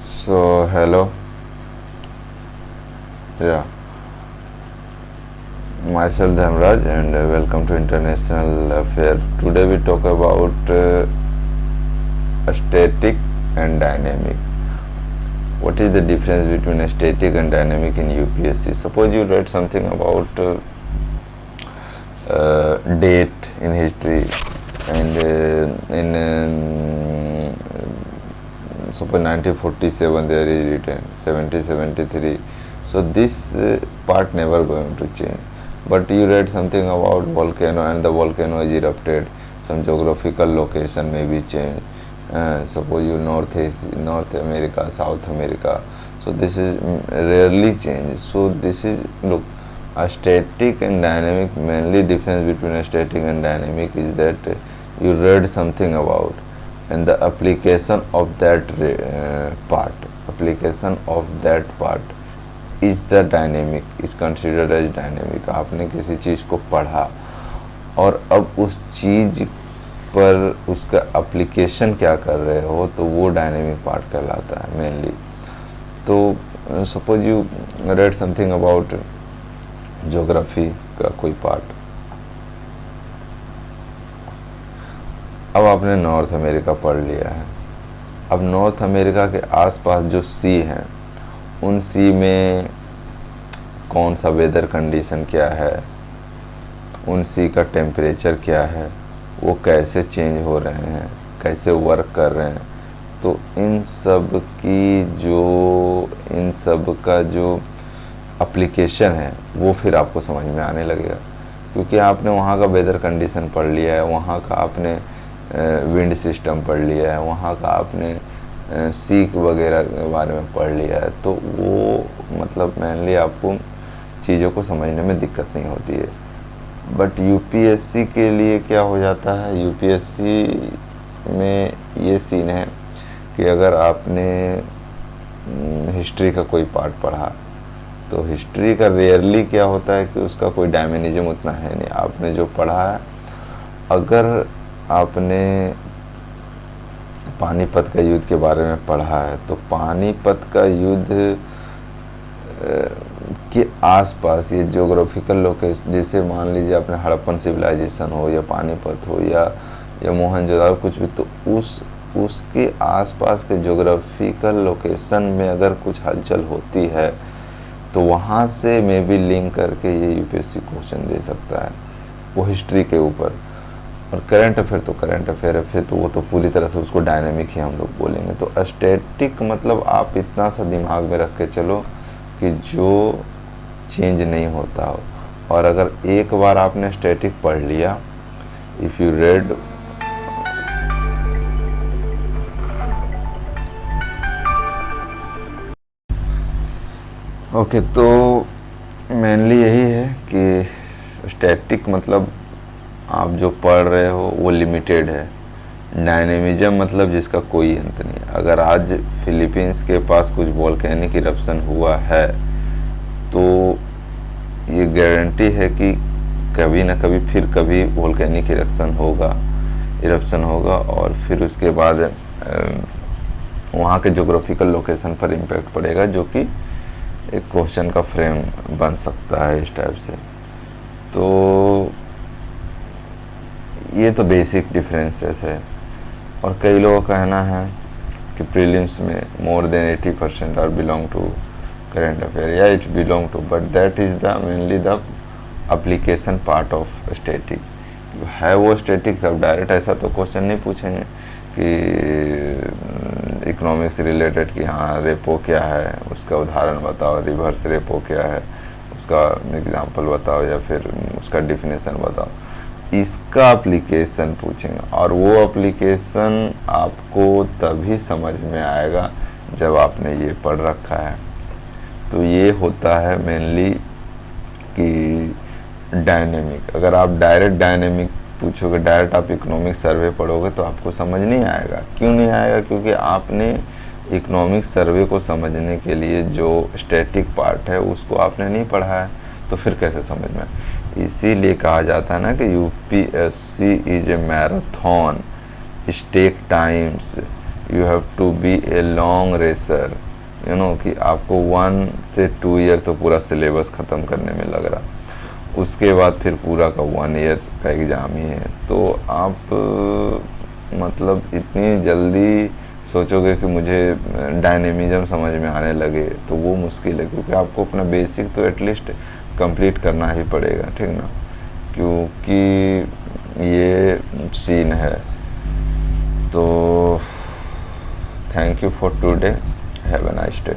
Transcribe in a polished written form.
So, hello, yeah, myself Dhamraj, and welcome to International Affair. Today we talk about static and dynamic. What is the difference between a static and dynamic in UPSC? Suppose you read something about date in history, and suppose 1947 there is written 7073. So this part never going to change. But you read something about volcano and the volcano is erupted. Some geographical location may be changed. Suppose you North America, South America. So this is rarely changed. So this is, look, a static and dynamic. Mainly difference between a static and dynamic is that you read something about, and the application of that part is the dynamic, is considered as dynamic. आपने किसी चीज़ को पढ़ा और अब उस चीज़ पर उसका application क्या कर रहे हो, तो वो डायनेमिक पार्ट कहलाता है मेनली. तो suppose you read something about geography का कोई पार्ट. अब आपने नॉर्थ अमेरिका पढ़ लिया है. अब नॉर्थ अमेरिका के आसपास जो सी हैं, उन सी में कौन सा वेदर कंडीशन क्या है, उन सी का टेम्परेचर क्या है, वो कैसे चेंज हो रहे हैं, कैसे वर्क कर रहे हैं. तो इन सब का जो एप्लीकेशन है वो फिर आपको समझ में आने लगेगा, क्योंकि आपने वहाँ का वेदर कंडीशन पढ़ लिया है, वहाँ का आपने विंड सिस्टम पढ़ लिया है, वहाँ का आपने सीक वगैरह के बारे में पढ़ लिया है. तो वो मतलब मेनली आपको चीज़ों को समझने में दिक्कत नहीं होती है. बट यूपीएससी के लिए क्या हो जाता है, यूपीएससी में ये सीन है कि अगर आपने हिस्ट्री का कोई पार्ट पढ़ा, तो हिस्ट्री का रेयरली क्या होता है कि उसका कोई डायमेनिज्म उतना है नहीं. आपने जो पढ़ा है, अगर आपने पानीपत का युद्ध के बारे में पढ़ा है, तो पानीपत का युद्ध के आसपास ये ज्योग्राफिकल लोकेशन, जैसे मान लीजिए आपने हड़प्पन सिविलाइजेशन हो या पानीपत हो या मोहनजोदड़ो कुछ भी, तो उसके आसपास के ज्योग्राफिकल लोकेशन में अगर कुछ हलचल होती है, तो वहाँ से में भी लिंक करके ये यूपीएससी क्वेश्चन दे सकता है, वो हिस्ट्री के ऊपर. और करंट अफेयर तो करंट अफेयर है, फिर तो वो तो पूरी तरह से उसको डायनेमिक ही हम लोग बोलेंगे. तो स्टैटिक मतलब आप इतना सा दिमाग में रख के चलो कि जो चेंज नहीं होता हो. और अगर एक बार आपने स्टैटिक पढ़ लिया, इफ़ यू रेड ओके, तो मेनली यही है कि स्टैटिक मतलब आप जो पढ़ रहे हो वो लिमिटेड है. डायनेमिज्म मतलब जिसका कोई अंत नहीं. अगर आज फिलीपींस के पास कुछ वोल्केनिक इरप्शन हुआ है, तो ये गारंटी है कि कभी ना कभी फिर कभी वोल्केनिक इरप्शन होगा और फिर उसके बाद वहाँ के ज्योग्राफिकल लोकेशन पर इम्पैक्ट पड़ेगा, जो कि एक क्वेश्चन का फ्रेम बन सकता है इस टाइप से. तो ये तो बेसिक डिफरेंसेस है. और कई लोगों का कहना है कि प्रीलिम्स में more than 80% are belong to current affair. या it belong to, but that is the mainly the application part of static. है वो स्टैटिक, सब डायरेक्ट ऐसा तो क्वेश्चन नहीं पूछेंगे कि इकोनॉमिक्स से रिलेटेड कि हाँ रेपो क्या है, उसका उदाहरण बताओ, रिवर्स रेपो क्या है, उसका एग्जांपल बताओ, या फिर उसका डिफिनेशन बताओ. इसका एप्लीकेशन पूछेंगे, और वो एप्लीकेशन आपको तभी समझ में आएगा जब आपने ये पढ़ रखा है. तो ये होता है मेनली कि डायनेमिक. अगर आप डायरेक्ट डायनेमिक पूछोगे, डायरेक्ट आप इकोनॉमिक सर्वे पढ़ोगे, तो आपको समझ नहीं आएगा. क्यों नहीं आएगा? क्योंकि आपने इकोनॉमिक सर्वे को समझने के लिए जो स्टैटिक पार्ट है उसको आपने नहीं पढ़ा है, तो फिर कैसे समझ में. इसीलिए कहा जाता है ना कि UPSC is a marathon, it take times. You have to be a long racer, you know, कि आपको 1 से 2 ईयर तो पूरा सिलेबस ख़त्म करने में लग रहा, उसके बाद फिर पूरा का 1 ईयर का एग्ज़ाम ही है। तो आप मतलब इतनी जल्दी सोचोगे कि मुझे डायनेमिज्म समझ में आने लगे, तो वो मुश्किल है, क्योंकि आपको अपना बेसिक तो एटलीस्ट कंप्लीट करना ही पड़ेगा, ठीक ना, क्योंकि ये सीन है। तो thank you for today, have a nice day.